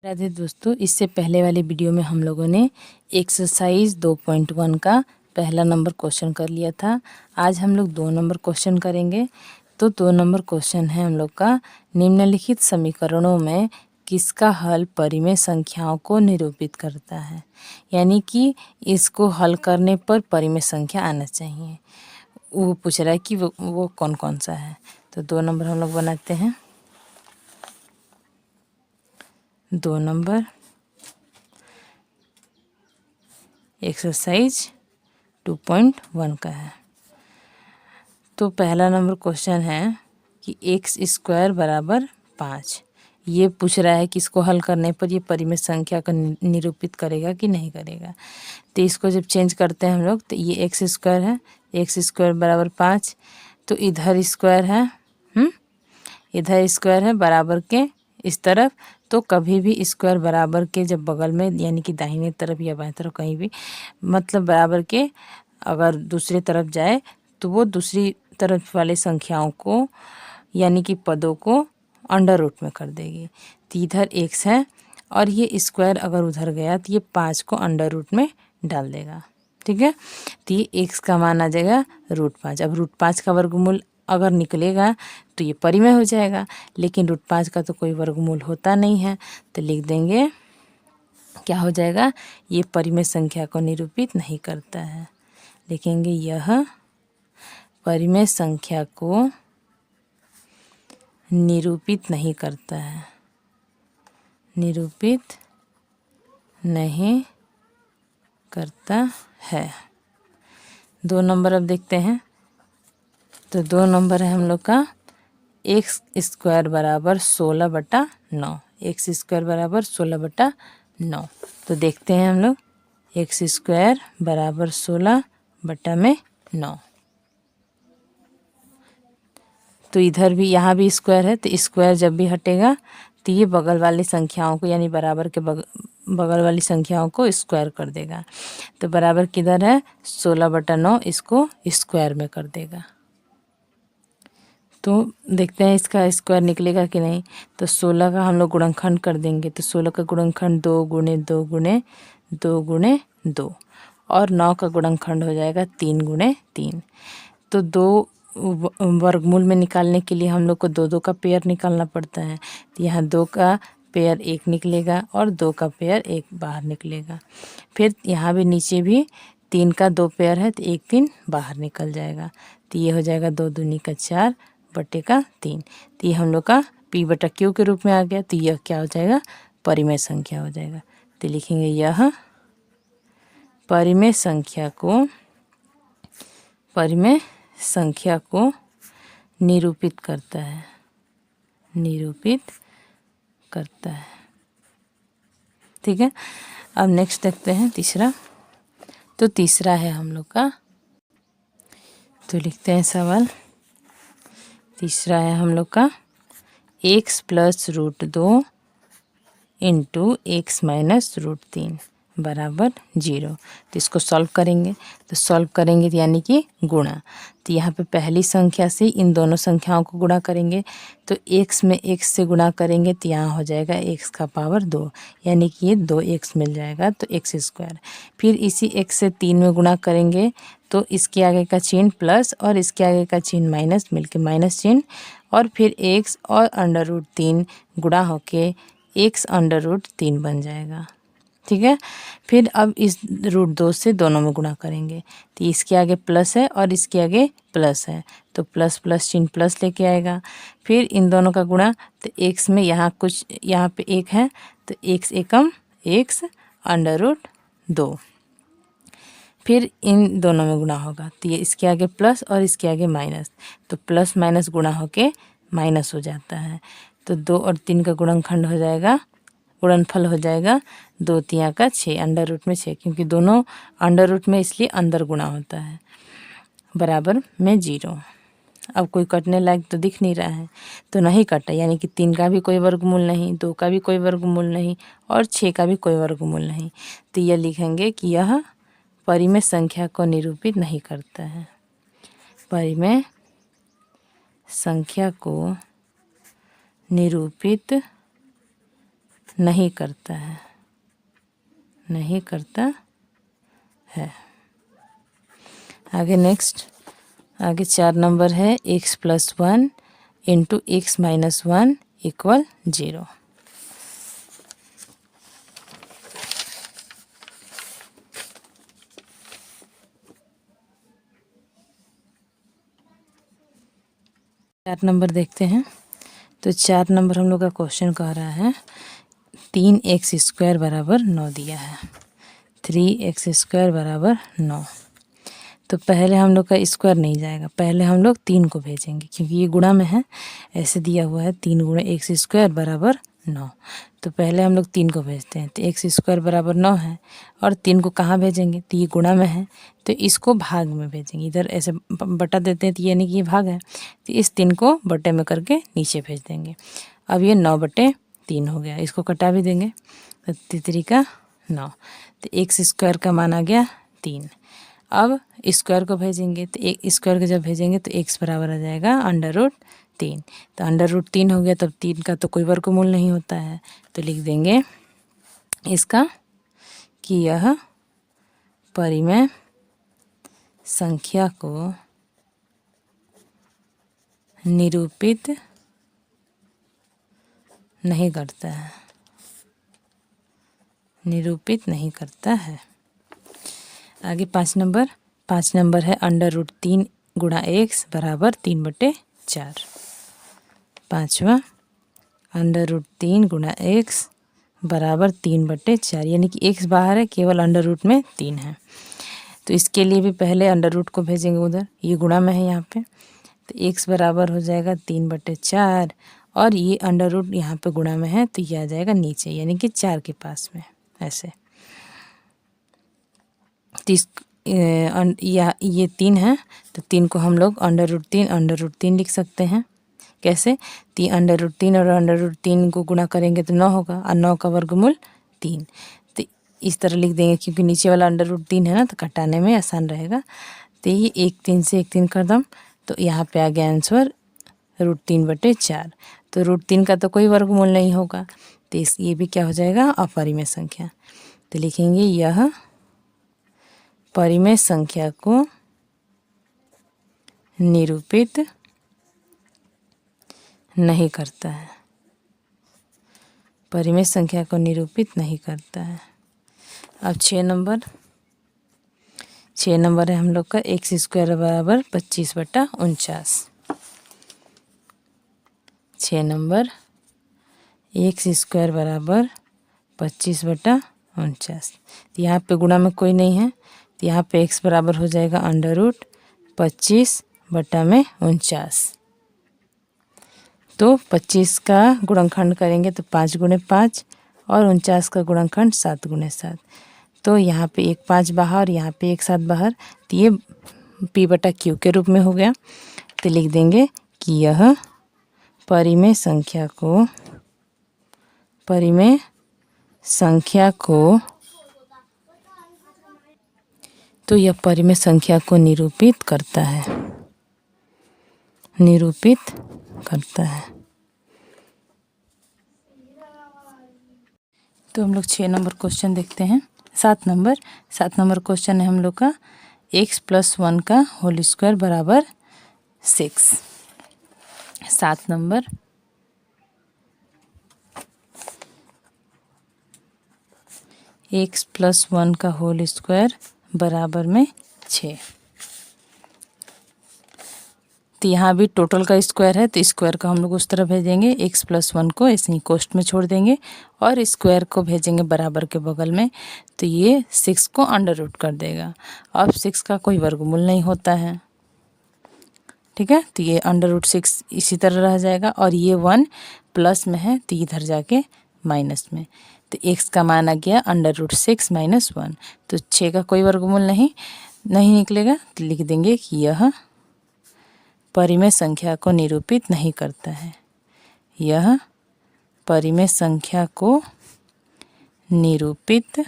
राधे दोस्तों, इससे पहले वाली वीडियो में हम लोगों ने एक्सरसाइज 2.1 का पहला नंबर क्वेश्चन कर लिया था। आज हम लोग 2 नंबर क्वेश्चन करेंगे। तो 2 नंबर क्वेश्चन है हम लोग का, निम्नलिखित समीकरणों में किसका हल परिमेय संख्याओं को निरूपित करता है। यानी कि इसको हल करने पर परिमेय संख्या आना चाहिए। वो पूछ रहा है कि वो कौन कौन सा है। तो 2 नंबर हम लोग बनाते हैं। 2 नंबर एक्सरसाइज 2.1 का है। तो पहला नंबर क्वेश्चन है कि एक्स स्क्वायर बराबर 5। ये पूछ रहा है कि इसको हल करने पर ये परिमेय संख्या का निरूपित करेगा कि नहीं करेगा। तो इसको जब चेंज करते हैं हम लोग, तो ये एक्स स्क्वायर है, एक्स स्क्वायर बराबर 5। तो इधर स्क्वायर है, इधर स्क्वायर है बराबर के इस तरफ। तो कभी भी स्क्वायर बराबर के जब बगल में, यानी कि दाहिने तरफ या बाएं तरफ कहीं भी, मतलब बराबर के अगर दूसरी तरफ जाए तो वो दूसरी तरफ वाले संख्याओं को, यानी कि पदों को अंडर रूट में कर देगी। तो इधर एक्स है और ये स्क्वायर अगर उधर गया तो ये 5 को अंडर रूट में डाल देगा। ठीक है, तो ये एक्स का मान आ जाएगा √5। अब √5 का वर्गमूल अगर निकलेगा तो ये परिमेय हो जाएगा, लेकिन √5 का तो कोई वर्गमूल होता नहीं है। तो लिख देंगे क्या हो जाएगा, ये परिमेय संख्या को निरूपित नहीं करता है। लिखेंगे यह परिमेय संख्या को निरूपित नहीं करता है, निरूपित नहीं करता है। 2 नंबर अब देखते हैं। तो 2 नंबर है हम लोग का एक्स स्क्वायर बराबर 16/9। एक्स स्क्वायर बराबर 16/9। तो देखते हैं हम लोग, एक्स स्क्वायर बराबर 16/9। तो इधर भी, यहाँ भी स्क्वायर है, तो स्क्वायर जब भी हटेगा तो ये बगल वाली संख्याओं को, यानी बराबर के बगल वाली संख्याओं को स्क्वायर कर देगा। तो बराबर किधर है, 16/9, इसको स्क्वायर में कर देगा। तो देखते हैं इसका स्क्वायर निकलेगा कि नहीं। तो 16 का हम लोग गुणनखंड कर देंगे। तो 16 का गुणनखंड 2 गुणे 2 गुणे 2 गुणे 2, और 9 का गुणनखंड हो जाएगा 3 गुणे 3। तो 2 वर्गमूल में निकालने के लिए हम लोग को 2 का पेयर निकालना पड़ता है। तो यहाँ 2 का पेयर 1 निकलेगा और 2 का पेयर 1 बाहर निकलेगा। फिर यहाँ भी नीचे भी 3 का 2 पेयर है, तो 1 3 बाहर निकल जाएगा। तो ये हो जाएगा 2 दूनी का 4 बटे का 3। तो ये हम लोग का P/Q के रूप में आ गया। तो यह क्या हो जाएगा, परिमेय संख्या हो जाएगा। तो लिखेंगे यह परिमेय संख्या को निरूपित करता है, निरूपित करता है। ठीक है, अब नेक्स्ट देखते हैं तीसरा। तो तीसरा है हम लोग का, तो लिखते हैं सवाल। तीसरा है हम लोग का x + √2 इंटू x - √3 बराबर 0। तो इसको सॉल्व करेंगे। तो सॉल्व करेंगे तो यानी कि गुणा। तो यहाँ पे पहली संख्या से इन दोनों संख्याओं को गुणा करेंगे। तो x में x से गुणा करेंगे तो यहाँ हो जाएगा x का पावर 2, यानी कि ये 2x मिल जाएगा। तो x²। फिर इसी x से 3 में गुणा करेंगे तो इसके आगे का चिन्ह प्लस और इसके आगे का चिन्ह माइनस मिलके माइनस चिन्ह, और फिर x और √3 गुणा होके x √3 बन जाएगा। ठीक है, फिर अब इस √2 से दोनों में गुणा करेंगे। तो इसके आगे प्लस है और इसके आगे प्लस है, तो प्लस प्लस चिन्ह प्लस लेके आएगा। फिर इन दोनों का गुणा, तो x में यहाँ पे 1 है, तो x एकम x √2। फिर इन दोनों में गुणा होगा, तो ये इसके आगे प्लस और इसके आगे माइनस, तो प्लस माइनस गुणा होके माइनस हो जाता है। तो 2 और 3 का गुणनखंड हो जाएगा, गुणनफल हो जाएगा 2 3 का 6, अंडर रूट में 6, क्योंकि दोनों अंडर रूट में इसलिए अंदर गुणा होता है, बराबर में 0। अब कोई कटने लायक तो दिख नहीं रहा है, तो नहीं कटा, यानी कि 3 का भी कोई वर्गमूल नहीं, 2 का भी कोई वर्गमूल नहीं, और 6 का भी कोई वर्गमूल नहीं। तो यह लिखेंगे कि यह परिमेय संख्या को निरूपित नहीं करता है, परिमेय संख्या को निरूपित नहीं करता है, नहीं करता है। आगे नेक्स्ट, आगे 4 नंबर है x+1 इंटू x-1 इक्वल 0। चार नंबर देखते हैं। तो 4 नंबर हम लोग का क्वेश्चन कह रहा है 3x² बराबर 9 दिया है, 3x² बराबर 9। तो पहले हम लोग का स्क्वायर नहीं जाएगा, पहले हम लोग 3 को भेजेंगे क्योंकि ये गुणा में है, ऐसे दिया हुआ है 3 गुणा x² बराबर 9। तो पहले हम लोग 3 को भेजते हैं, तो x² बराबर 9 है और 3 को कहाँ भेजेंगे, तो ये गुणा में है तो इसको भाग में भेजेंगे। इधर ऐसे बटा देते हैं तो यानी कि ये भाग है, तो इस 3 को बटे में करके नीचे भेज देंगे। अब ये 9/3 हो गया, इसको कटा भी देंगे तो 3 का 9, तो x² का मान आ गया 3। अब स्क्वायर को भेजेंगे, तो एक स्क्वायर को जब भेजेंगे तो x बराबर आ जाएगा √3। तो √3 हो गया, तब 3 का तो कोई वर्गमूल नहीं होता है, तो लिख देंगे इसका कि यह परिमेय संख्या को निरूपित नहीं करता है, निरूपित नहीं करता है। आगे 5 नंबर है √3 गुणा x बराबर 3/4। पाँचवा √3 गुणा x बराबर 3/4, यानी कि x बाहर है, केवल अंडर में 3 है। तो इसके लिए भी पहले अंडर को भेजेंगे उधर, ये गुणा में है यहाँ पे, तो x बराबर हो जाएगा 3/4 और ये अंडर यहाँ पे गुणा में है तो ये आ जाएगा नीचे, यानी कि 4 के पास में ऐसे। तो ये 3 है, तो 3 को हम लोग √3 लिख सकते हैं। कैसे, √3 और √3 को गुणा करेंगे तो 9 होगा और 9 का वर्गमूल 3। तो इस तरह लिख देंगे क्योंकि नीचे वाला √3 है ना, तो घटाने में आसान रहेगा। तो ये 1 3 से 1 3 कर दम, तो यहाँ पे आ गया आंसर √3/4। तो √3 का तो कोई वर्गमूल नहीं होगा, तो ये भी क्या हो जाएगा, अपरिमेय संख्या। तो लिखेंगे यह परिमेय संख्या को निरूपित नहीं करता है, परिमेय संख्या को निरूपित नहीं करता है। अब 6 नंबर है हम लोग का x² बराबर 25/49। 6 नंबर x² बराबर 25/49। तो यहाँ पे गुणा में कोई नहीं है, तो यहाँ पे x बराबर हो जाएगा √25/49। तो 25 का गुणनखंड करेंगे तो 5 × 5 और 49 का गुणनखंड 7 × 7। तो यहाँ पे एक 5 बाहर और यहाँ पे एक 7 बाहर, तो ये p/q के रूप में हो गया। तो लिख देंगे कि यह परिमेय संख्या को निरूपित करता है, तो हम लोग 6 नंबर क्वेश्चन देखते हैं। 7 नंबर क्वेश्चन है हम लोग का x+1 का होल स्क्वायर बराबर 6। 7 नंबर x+1 का होल स्क्वायर बराबर में 6। तो यहाँ भी टोटल का स्क्वायर है, तो स्क्वायर का हम लोग उस तरह भेजेंगे, x+1 को ऐसे ही कोष्ठ में छोड़ देंगे और स्क्वायर को भेजेंगे बराबर के बगल में, तो ये 6 को अंडर कर देगा। अब 6 का कोई वर्गमूल नहीं होता है, ठीक है, तो ये √6 इसी तरह रह जाएगा और ये 1 प्लस में है तो इधर जाके माइनस में, तो x का मान आ गया √6 - 1। तो 6 का कोई वर्गमूल नहीं निकलेगा, तो लिख देंगे कि यह परिमेय संख्या को निरूपित नहीं करता है, यह परिमेय संख्या को निरूपित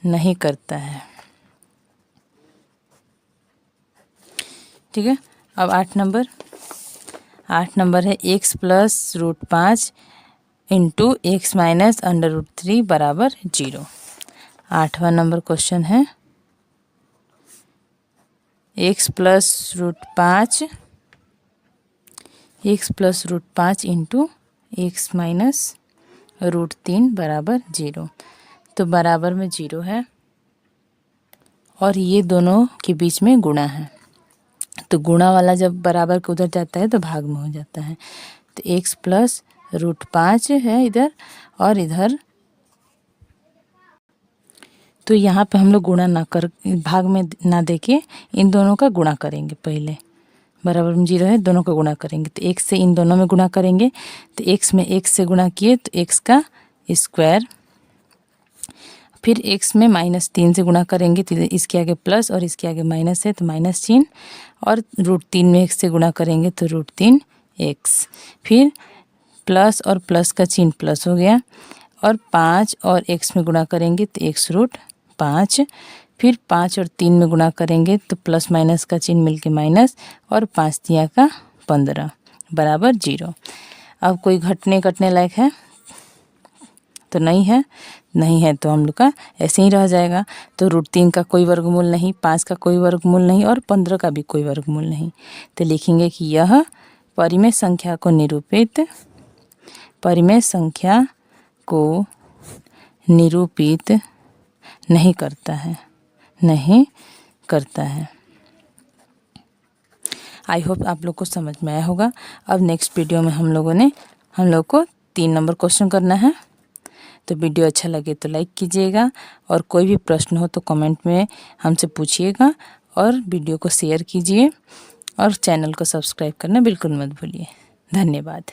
नहीं करता है। ठीक है, अब 8 नंबर है x + √5 into x minus under root 3 बराबर 0। 8वां नंबर क्वेश्चन है x plus root 5 into x minus root 3 बराबर 0। तो बराबर में 0 है और ये दोनों के बीच में गुणा है, तो गुणा वाला जब बराबर के उधर जाता है तो भाग में हो जाता है। तो एक्स प्लस रूट 5 है इधर और इधर, तो यहाँ पे हम लोग गुणा ना कर, भाग में ना देके इन दोनों का गुणा करेंगे। पहले बराबर में 0 है, दोनों का गुणा करेंगे। तो एक्स से इन दोनों में गुणा करेंगे, तो एक्स में एक्स से गुणा किए तो एक्स का स्क्वायर, फिर एक्स में -3 से गुणा करेंगे तो इसके आगे प्लस और इसके आगे माइनस है तो माइनस चिन्ह, और रूट 3 में एक्स से गुणा करेंगे तो रूट 3 एक्स, फिर प्लस और प्लस का चिन्ह प्लस हो गया, और 5 और एक्स में गुणा करेंगे तो एक्स रूट 5, फिर 5 और 3 में गुणा करेंगे तो प्लस माइनस का चिन्ह मिलके माइनस, और 5 तिया का 15 बराबर 0। अब कोई घटने लायक है तो नहीं है तो हम लोग का ऐसे ही रह जाएगा। तो रूट 3 का कोई वर्गमूल नहीं, 5 का कोई वर्गमूल नहीं और 15 का भी कोई वर्गमूल नहीं। तो लिखेंगे कि यह परिमेय संख्या को निरूपित नहीं करता है। आई होप आप लोग को समझ में आया होगा। अब नेक्स्ट वीडियो में हम लोग को 3 नंबर क्वेश्चन करना है। तो वीडियो अच्छा लगे तो लाइक कीजिएगा, और कोई भी प्रश्न हो तो कमेंट में हमसे पूछिएगा, और वीडियो को शेयर कीजिए, और चैनल को सब्सक्राइब करना बिल्कुल मत भूलिए। धन्यवाद।